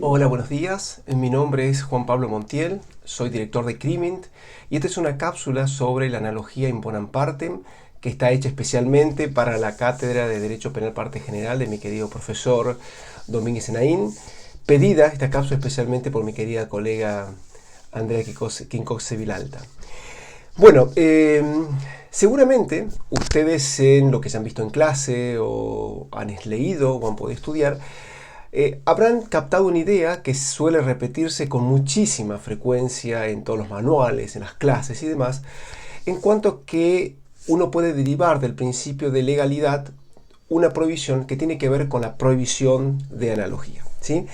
Hola, buenos días. Mi nombre es Juan Pablo Montiel, soy director de CRIMINT y esta es una cápsula sobre la analogía in bonam partem que está hecha especialmente para la Cátedra de Derecho Penal Parte General de mi querido profesor Domínguez Enaín, pedida esta cápsula especialmente por mi querida colega Andrea Quincose Vilalta. Bueno, seguramente ustedes en lo que se han visto en clase o han leído o han podido estudiar, habrán captado una idea que suele repetirse con muchísima frecuencia en todos los manuales, en las clases y demás, en cuanto a que uno puede derivar del principio de legalidad una prohibición que tiene que ver con la prohibición de analogía, ¿sí?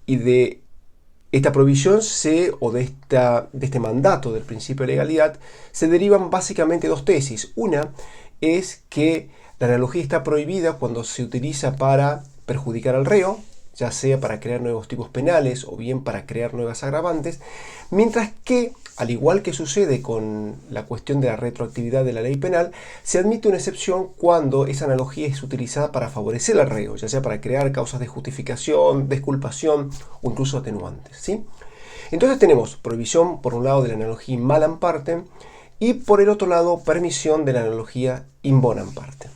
Y de esta prohibición o de este mandato del principio de legalidad se derivan básicamente dos tesis. Una es que la analogía está prohibida cuando se utiliza para perjudicar al reo, ya sea para crear nuevos tipos penales o bien para crear nuevas agravantes, mientras que, al igual que sucede con la cuestión de la retroactividad de la ley penal, se admite una excepción cuando esa analogía es utilizada para favorecer al reo, ya sea para crear causas de justificación, desculpación o incluso atenuantes, ¿sí? Entonces tenemos prohibición por un lado de la analogía in malam partem y por el otro lado permisión de la analogía in bonam partem.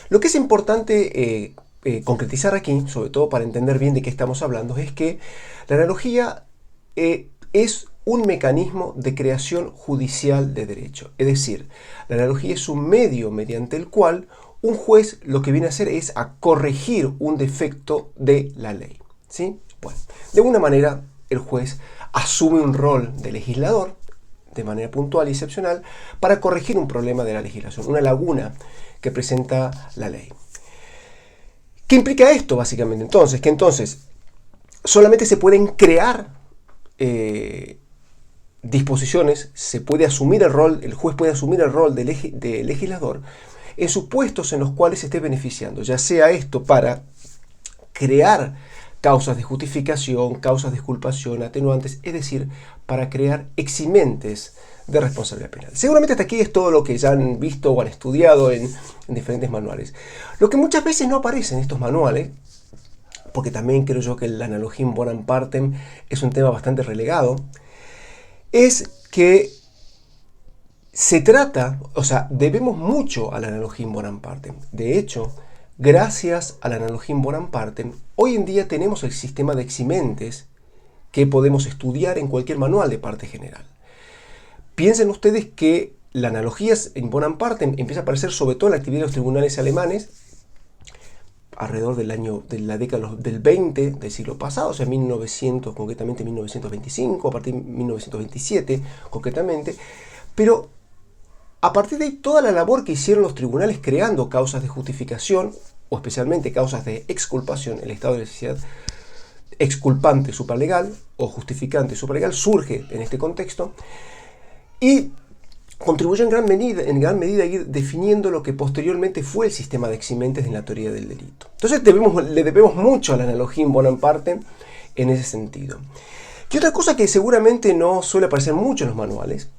Lo que es importante concretizar aquí, sobre todo para entender bien de qué estamos hablando, es que la analogía es un mecanismo de creación judicial de derecho. Es decir, la analogía es un medio mediante el cual un juez lo que viene a hacer es a corregir un defecto de la ley, ¿sí? Bueno, de alguna manera el juez asume un rol de legislador de manera puntual y excepcional para corregir un problema de la legislación, una laguna que presenta la ley. ¿Qué implica esto básicamente? Que entonces solamente se pueden crear disposiciones, se puede asumir el rol, el juez puede asumir el rol de legislador en supuestos en los cuales se esté beneficiando, ya sea esto para crear causas de justificación, causas de exculpación, atenuantes, es decir, para crear eximentes de responsabilidad penal. Seguramente hasta aquí es todo lo que ya han visto o han estudiado en diferentes manuales. Lo que muchas veces no aparece en estos manuales, porque también creo yo que la analogía in bonam partem es un tema bastante relegado, es que se trata, debemos mucho a la analogía in bonam partem. De hecho, gracias a la analogía in bonam partem, hoy en día tenemos el sistema de eximentes que podemos estudiar en cualquier manual de parte general. Piensen ustedes que la analogía in bonam partem empieza a aparecer sobre todo en la actividad de los tribunales alemanes alrededor de la década del 20 del siglo pasado, 1900, concretamente 1925, a partir de 1927, concretamente, pero a partir de ahí toda la labor que hicieron los tribunales creando causas de justificación, o especialmente causas de exculpación, el estado de necesidad exculpante supralegal o justificante supralegal, surge en este contexto, y contribuyó en gran medida a ir definiendo lo que posteriormente fue el sistema de eximentes en la teoría del delito. Entonces le debemos mucho a la analogía in bonam partem en ese sentido. Y otra cosa que seguramente no suele aparecer mucho en los manuales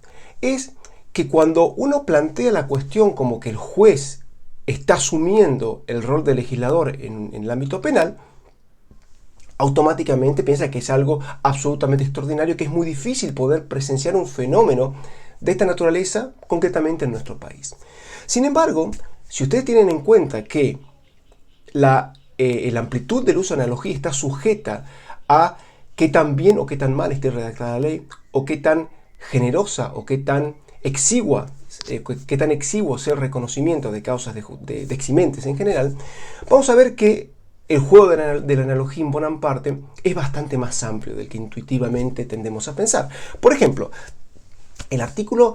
es que cuando uno plantea la cuestión como que el juez está asumiendo el rol de legislador en el ámbito penal, automáticamente piensa que es algo absolutamente extraordinario, que es muy difícil poder presenciar un fenómeno de esta naturaleza, concretamente en nuestro país. Sin embargo, si ustedes tienen en cuenta que la amplitud del uso de analogía está sujeta a qué tan bien o qué tan mal esté redactada la ley, o qué tan generosa o qué tan exigua, qué tan exiguo sea el reconocimiento de causas de eximentes en general, vamos a ver que el juego de la analogía in bonam partem es bastante más amplio del que intuitivamente tendemos a pensar. Por ejemplo, el artículo,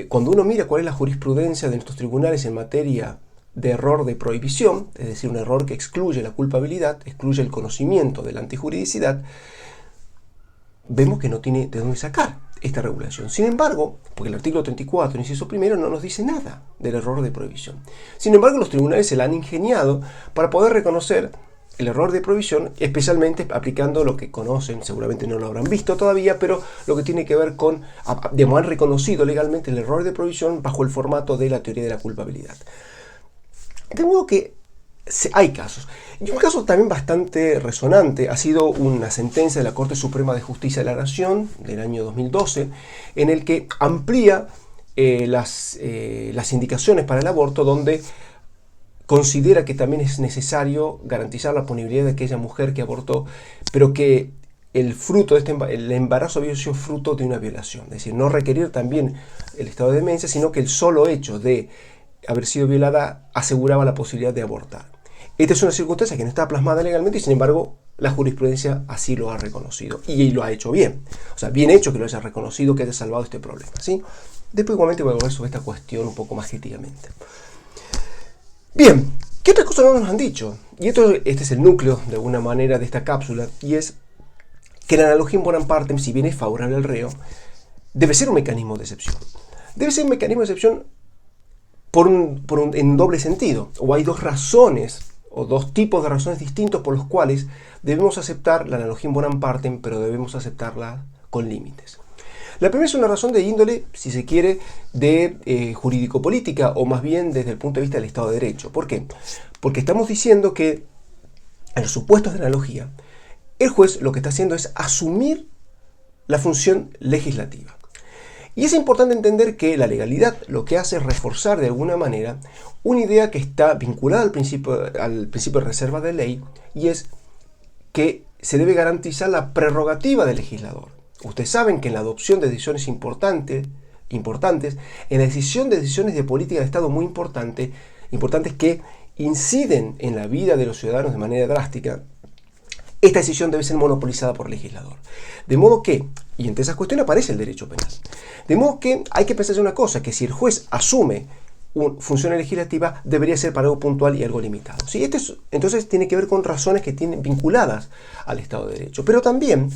cuando uno mira cuál es la jurisprudencia de nuestros tribunales en materia de error de prohibición, es decir, un error que excluye la culpabilidad, excluye el conocimiento de la antijuridicidad, vemos que no tiene de dónde sacar esta regulación. Sin embargo, porque el artículo 34, inciso primero, no nos dice nada del error de prohibición. Sin embargo, los tribunales se la han ingeniado para poder reconocer el error de prohibición, especialmente aplicando lo que conocen, seguramente no lo habrán visto todavía, pero lo que tiene que ver con, digamos, han reconocido legalmente el error de prohibición bajo el formato de la teoría de la culpabilidad. De modo que Hay casos. Y un caso también bastante resonante ha sido una sentencia de la Corte Suprema de Justicia de la Nación del año 2012, en el que amplía las indicaciones para el aborto, donde considera que también es necesario garantizar la punibilidad de aquella mujer que abortó, pero que el fruto de el embarazo había sido fruto de una violación. Es decir, no requerir también el estado de demencia, sino que el solo hecho de haber sido violada aseguraba la posibilidad de abortar. Esta es una circunstancia que no está plasmada legalmente y, sin embargo, la jurisprudencia así lo ha reconocido y lo ha hecho bien. O sea, bien hecho que lo haya reconocido, que haya salvado este problema, ¿sí? Después igualmente voy a hablar sobre esta cuestión un poco más críticamente. Bien, ¿qué otras cosas no nos han dicho? Y este es el núcleo, de alguna manera, de esta cápsula, y es que la analogía in bonam partem, si bien es favorable al reo, debe ser un mecanismo de excepción. Debe ser un mecanismo de excepción en doble sentido. O hay dos razones, o dos tipos de razones distintos por los cuales debemos aceptar la analogía in bonam partem, pero debemos aceptarla con límites. La primera es una razón de índole, si se quiere, de jurídico-política, o más bien desde el punto de vista del Estado de Derecho. ¿Por qué? Porque estamos diciendo que en los supuestos de analogía, el juez lo que está haciendo es asumir la función legislativa. Y es importante entender que la legalidad lo que hace es reforzar de alguna manera una idea que está vinculada al principio de reserva de ley, y es que se debe garantizar la prerrogativa del legislador. Ustedes saben que en la adopción de decisiones importantes, en la decisión de decisiones de política de Estado muy importantes que inciden en la vida de los ciudadanos de manera drástica, esta decisión debe ser monopolizada por el legislador. De modo que, y entre esas cuestiones aparece el derecho penal, de modo que hay que pensar en una cosa, que si el juez asume una función legislativa, debería ser para algo puntual y algo limitado. ¿Sí? Entonces tiene que ver con razones que tienen vinculadas al Estado de Derecho. Pero también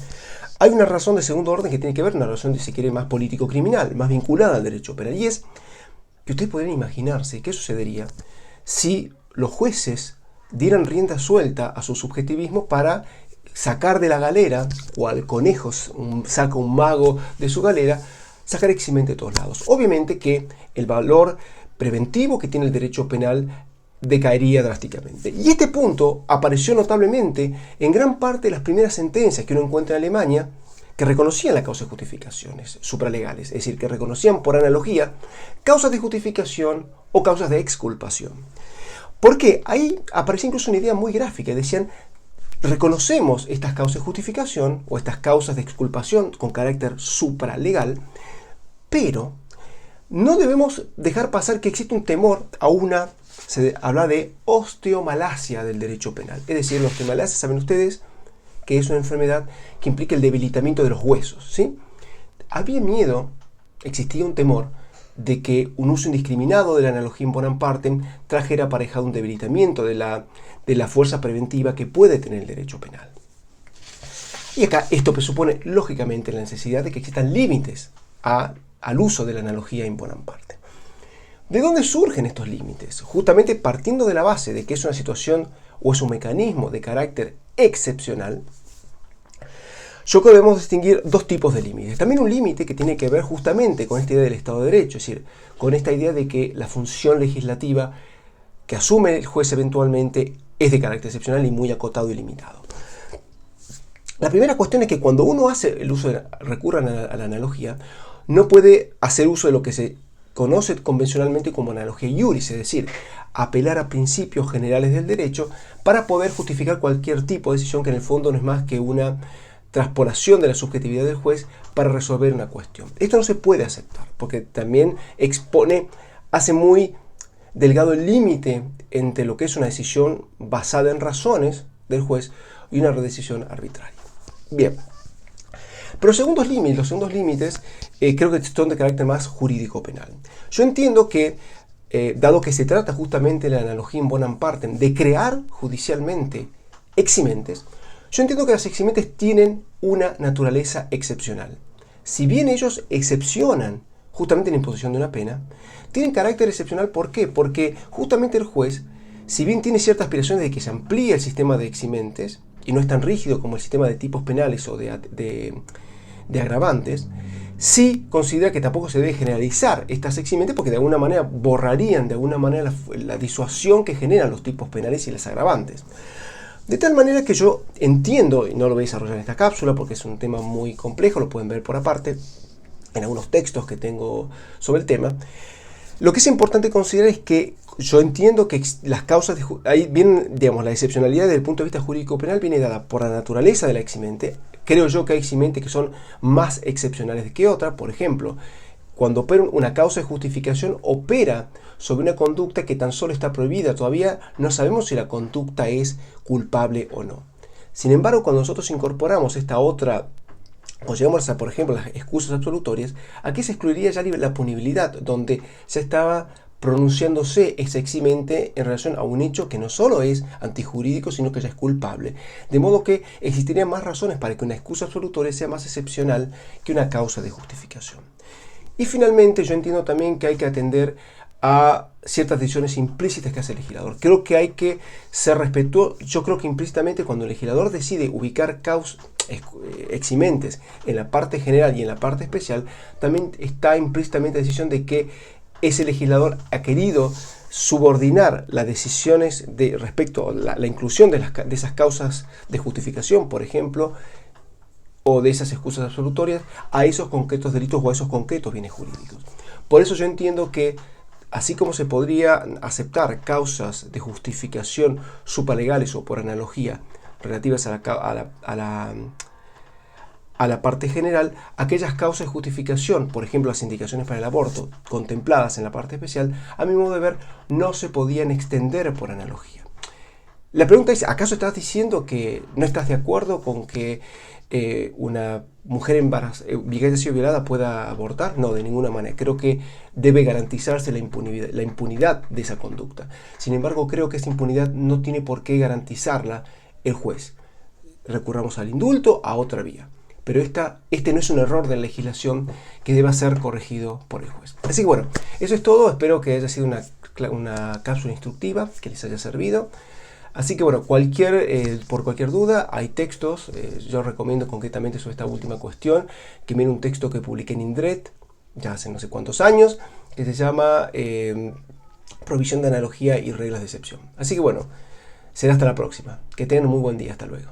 hay una razón de segundo orden que tiene que ver, una razón, si quiere, más político-criminal, más vinculada al derecho penal. Y es que ustedes podrían imaginarse qué sucedería si los jueces dieran rienda suelta a su subjetivismo para sacar de la galera, o al conejo saca un mago de su galera, sacar eximente de todos lados. Obviamente que el valor preventivo que tiene el derecho penal decaería drásticamente. Y este punto apareció notablemente en gran parte de las primeras sentencias que uno encuentra en Alemania, que reconocían la causa de justificaciones supralegales, es decir, que reconocían por analogía causas de justificación o causas de exculpación. Porque ahí aparecía incluso una idea muy gráfica, decían: reconocemos estas causas de justificación o estas causas de exculpación con carácter supralegal, pero no debemos dejar pasar que existe un temor a se habla de osteomalacia del derecho penal. Es decir, la osteomalacia, saben ustedes, que es una enfermedad que implica el debilitamiento de los huesos, ¿sí? Había miedo, existía un temor de que un uso indiscriminado de la analogía in bonam partem trajera aparejado un debilitamiento de la fuerza preventiva que puede tener el derecho penal. Y acá esto presupone, lógicamente, la necesidad de que existan límites al uso de la analogía in bonam partem. ¿De dónde surgen estos límites? Justamente partiendo de la base de que es una situación o es un mecanismo de carácter excepcional, yo creo que debemos distinguir dos tipos de límites. También un límite que tiene que ver justamente con esta idea del Estado de Derecho, es decir, con esta idea de que la función legislativa que asume el juez eventualmente es de carácter excepcional y muy acotado y limitado. La primera cuestión es que cuando uno recurre a la analogía, no puede hacer uso de lo que se conoce convencionalmente como analogía iuris, es decir, apelar a principios generales del derecho para poder justificar cualquier tipo de decisión que en el fondo no es más que una transpolación de la subjetividad del juez para resolver una cuestión. Esto no se puede aceptar, porque también hace muy delgado el límite entre lo que es una decisión basada en razones del juez y una decisión arbitraria. Bien. Pero los segundos límites creo que son de carácter más jurídico-penal. Yo entiendo que, dado que se trata justamente de la analogía in bonam partem, de crear judicialmente eximentes, yo entiendo que las eximentes tienen una naturaleza excepcional. Si bien ellos excepcionan justamente la imposición de una pena, tienen carácter excepcional. ¿Por qué? Porque justamente el juez, si bien tiene ciertas aspiraciones de que se amplíe el sistema de eximentes, y no es tan rígido como el sistema de tipos penales o de agravantes, Sí considera que tampoco se debe generalizar estas eximentes porque de alguna manera borrarían de alguna manera la disuasión que generan los tipos penales y las agravantes. De tal manera que yo entiendo, y no lo voy a desarrollar en esta cápsula porque es un tema muy complejo, lo pueden ver por aparte en algunos textos que tengo sobre el tema. Lo que es importante considerar es que yo entiendo que las causas, ahí viene, digamos, la excepcionalidad desde el punto de vista jurídico penal viene dada por la naturaleza de la eximente. Creo yo que hay eximentes que son más excepcionales que otras. Por ejemplo, cuando opera una causa de justificación, opera sobre una conducta que tan solo está prohibida. Todavía no sabemos si la conducta es culpable o no. Sin embargo, cuando nosotros incorporamos esta otra, o llegamos a, por ejemplo, las excusas absolutorias, aquí se excluiría ya la punibilidad, donde se estaba pronunciándose esa eximente en relación a un hecho que no solo es antijurídico, sino que ya es culpable. De modo que existirían más razones para que una excusa absolutoria sea más excepcional que una causa de justificación. Y finalmente yo entiendo también que hay que atender a ciertas decisiones implícitas que hace el legislador. Creo que hay que ser respetuoso. Yo creo que implícitamente cuando el legislador decide ubicar eximentes en la parte general y en la parte especial, también está implícitamente la decisión de que ese legislador ha querido subordinar las decisiones respecto a la inclusión de esas causas de justificación, por ejemplo, o de esas excusas absolutorias, a esos concretos delitos o a esos concretos bienes jurídicos. Por eso yo entiendo que así como se podría aceptar causas de justificación supralegales o por analogía relativas a la parte general, aquellas causas de justificación, por ejemplo las indicaciones para el aborto, contempladas en la parte especial, a mi modo de ver, no se podían extender por analogía. La pregunta es, ¿acaso estás diciendo que no estás de acuerdo con que una mujer que haya sido violada pueda abortar? No, de ninguna manera. Creo que debe garantizarse la impunidad de esa conducta. Sin embargo, creo que esa impunidad no tiene por qué garantizarla el juez. Recurramos al indulto, a otra vía. Pero este no es un error de la legislación que deba ser corregido por el juez. Así que bueno, eso es todo. Espero que haya sido una cápsula instructiva, que les haya servido. Así que bueno, por cualquier duda, hay textos. Yo recomiendo concretamente sobre esta última cuestión que miren un texto que publiqué en Indret, ya hace no sé cuántos años, que se llama Provisión de analogía y reglas de excepción. Así que bueno, será hasta la próxima. Que tengan un muy buen día. Hasta luego.